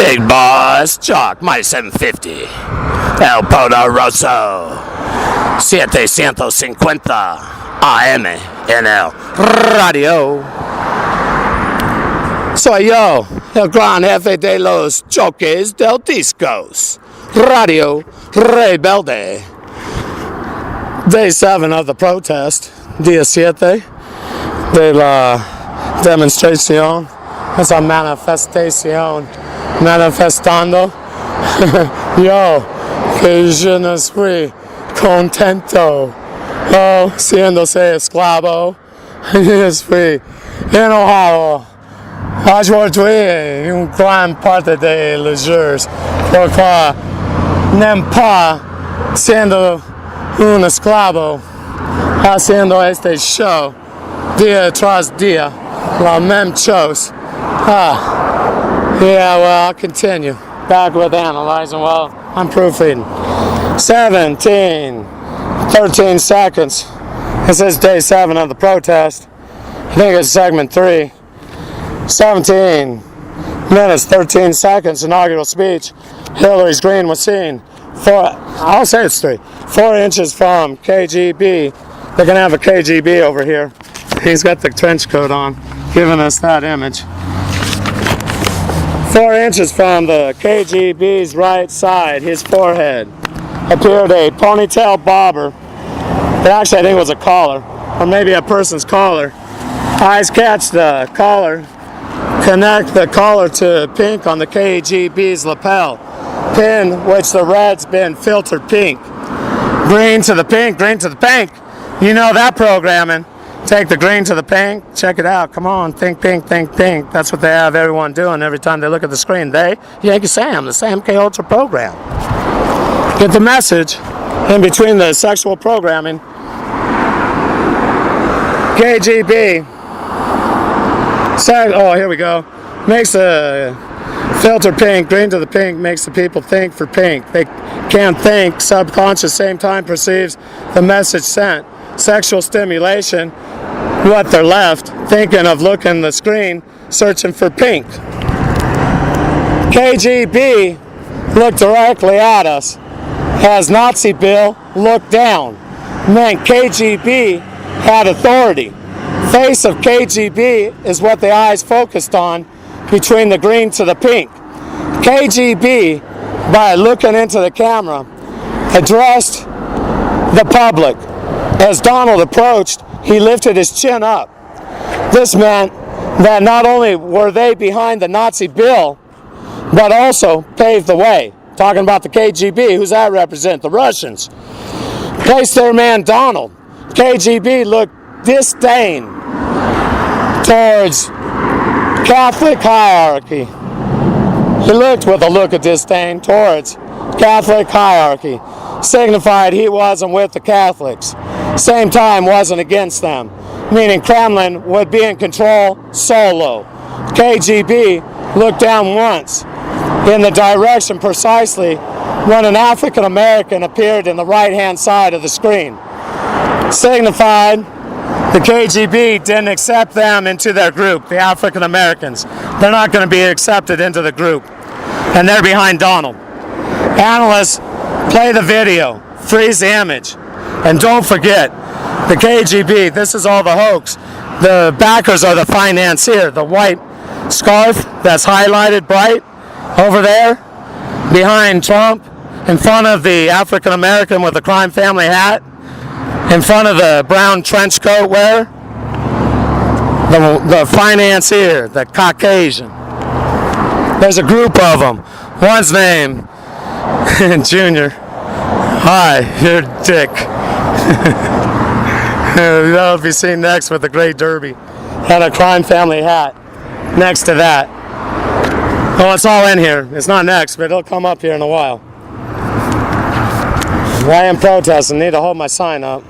Big Boss Chalk, my 750. El Poderoso. 750 AM en el radio. Soy yo, el gran jefe de los choques del discos. Radio Rebelde. Day 7 of the protest. Día 7 de la demostración. Esa manifestación. Manifestando. Yo, que je ne suis contento. Oh, siéndose esclavo. Je suis enojado. Aujourd'hui, une grande partie de los jours. Porque n'aime pas siendo un esclavo. Haciendo este show. Día tras día. La même chose. Yeah, well, I'll continue. Back with analyzing while I'm proofreading. 13 seconds. This is day 7 of the protest. I think it's segment 3. 17 minutes, 13 seconds, inaugural speech. Hillary's green was seen. I'll say it's 3. 4 inches from KGB. They're going to have a KGB over here. He's got the trench coat on, giving us that image. 4 inches from the KGB's right side, his forehead, appeared a ponytail bobber. Actually, I think it was a collar, or maybe a person's collar. Eyes catch the collar, connect the collar to pink on the KGB's lapel, pin which the red's been filtered pink. Green to the pink, green to the pink. You know that programming. Take the green to the pink. Check it out. Come on. Think pink, think pink. That's what they have everyone doing every time they look at the screen. Yankee Sam, the Sam K Ultra program. Get the message in between the sexual programming. KGB. Oh, here we go. Makes the filter pink. Green to the pink makes the people think for pink. They can't think. Subconscious same time perceives the message sent. Sexual stimulation, what they're left thinking of looking at the screen, searching for pink. KGB looked directly at us as Nazi Bill looked down. Meant KGB had authority. Face of KGB is what the eyes focused on between the green to the pink. KGB, by looking into the camera, addressed the public. As Donald approached, he lifted his chin up. This meant that not only were they behind the Nazi bill, but also paved the way. Talking about the KGB, who's that represent? The Russians. Placed their man Donald. KGB looked disdain towards Catholic hierarchy. He looked with a look of disdain towards Catholic hierarchy. Signified he wasn't with the Catholics. Same time wasn't against them, meaning Kremlin would be in control solo. KGB looked down once in the direction precisely when an African American appeared in the right hand side of the screen. Signified the KGB didn't accept them into their group, the African Americans. They're not going to be accepted into the group, and they're behind Donald. Analysts, play the video, freeze the image. And don't forget, the KGB, this is all the hoax. The backers are the financier, the white scarf that's highlighted bright over there behind Trump, in front of the African American with the crime family hat, in front of the brown trench coat wearer, the financier, the Caucasian. There's a group of them. One's named Junior. Hi, you're Dick. That'll be seen next with the Great Derby and a crime family hat next to that. Oh, it's all in here. It's not next, but it'll come up here in a while. I am protesting. Need to hold my sign up.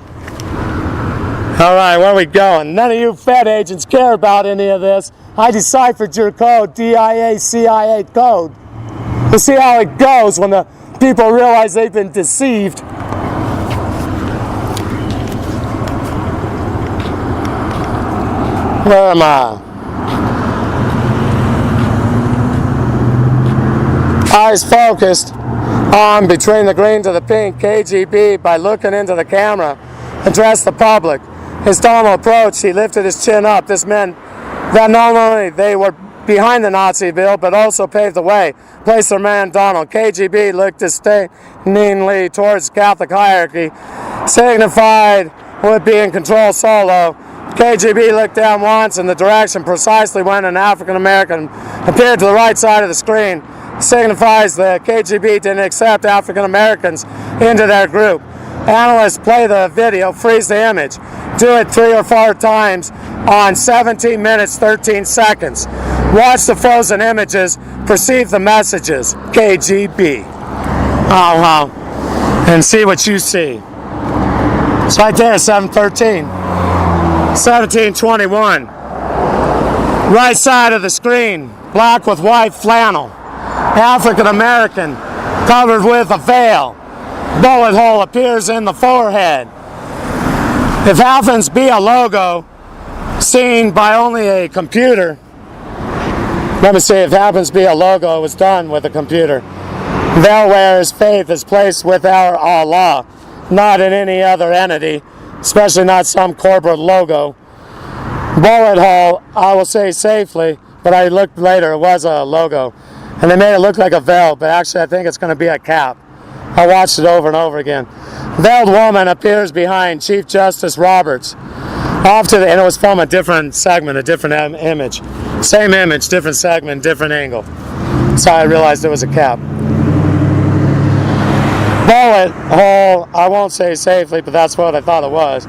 All right, where are we going? None of you Fed agents care about any of this. I deciphered your code, DIA CIA code. We'll see how it goes when the people realize they've been deceived. Where am I? eyes focused on between the green to the pink, KGB, by looking into the camera, addressed the public. His tonal approach, he lifted his chin up. This meant that not only they were behind the Nazi bill, but also paved the way, placed their man Donald. KGB looked disdainingly towards Catholic hierarchy, signified would be in control solo. KGB looked down once in the direction precisely when an African American appeared to the right side of the screen. Signifies that KGB didn't accept African Americans into their group. Analysts play the video, freeze the image, do it 3 or 4 times on 17 minutes 13 seconds. Watch the frozen images, perceive the messages. KGB. And see what you see. It's right there, 713. 1721. Right side of the screen, black with white flannel. African American, covered with a veil. Bullet hole appears in the forehead. If happens to be a logo seen by only a computer, let me see, if happens to be a logo, it was done with a computer. Veil wearer's faith is placed with our Allah, not in any other entity, especially not some corporate logo. Bullet hole, I will say safely, but I looked later, it was a logo. And they made it look like a veil, but actually I think it's going to be a cap. I watched it over and over again. Veiled woman appears behind Chief Justice Roberts. And it was from a different segment, a different image. Same image, different segment, different angle. So I realized it was a cap. Bullet hole, I won't say safely, but that's what I thought it was.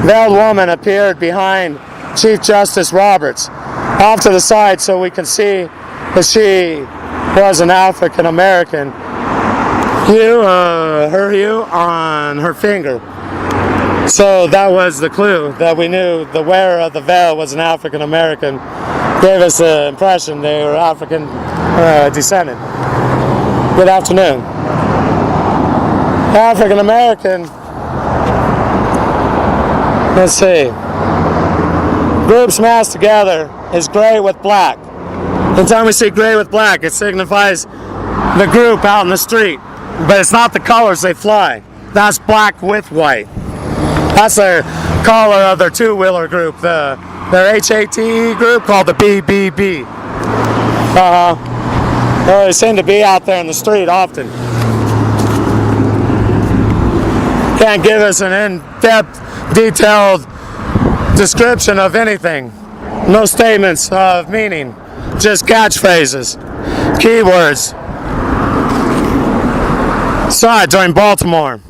Veiled woman appeared behind Chief Justice Roberts. Off to the side so we can see that she was an African American. Her hue on her finger. So that was the clue that we knew the wearer of the veil was an African American. Gave us the impression they were African descendant. Good afternoon. African American. Let's see. Groups massed together is gray with black. Anytime we see gray with black, it signifies the group out in the street. But it's not the colors they fly. That's black with white. That's their color of their two-wheeler group, their HATE group called the BBB. They seem to be out there in the street often. Can't give us an in-depth, detailed description of anything. No statements of meaning, just catchphrases, keywords. Saw it during Baltimore.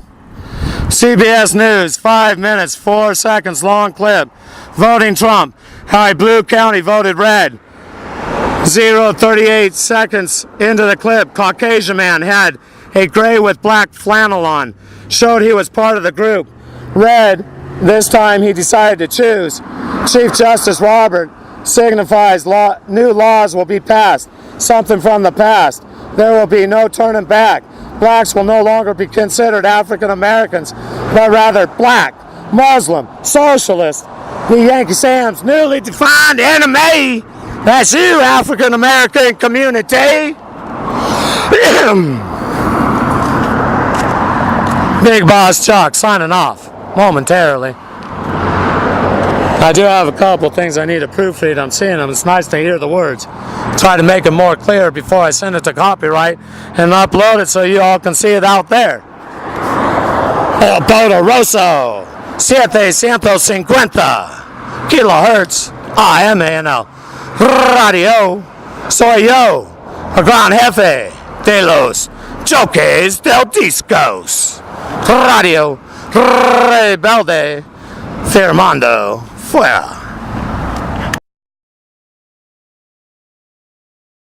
CBS News, 5 minutes, 4 seconds long clip. Voting Trump. How Blue County voted red. 0:38 seconds into the clip, Caucasian man had a gray with black flannel on. Showed he was part of the group. Red, this time he decided to choose. Chief Justice Robert signifies new laws will be passed. Something from the past. There will be no turning back. Blacks will no longer be considered African Americans, but rather black, Muslim, socialist. The Yankee Sam's newly defined enemy. That's you, African American community. Big Boss Chuck signing off momentarily. I do have a couple things I need to proofread. I'm seeing them. It's nice to hear the words. Try to make it more clear before I send it to copyright and upload it so you all can see it out there. El Poderoso 750 kilohertz AMNL Radio. Soy yo, el gran jefe de los choques del discos. Radio Rebelde Firmando Fuera.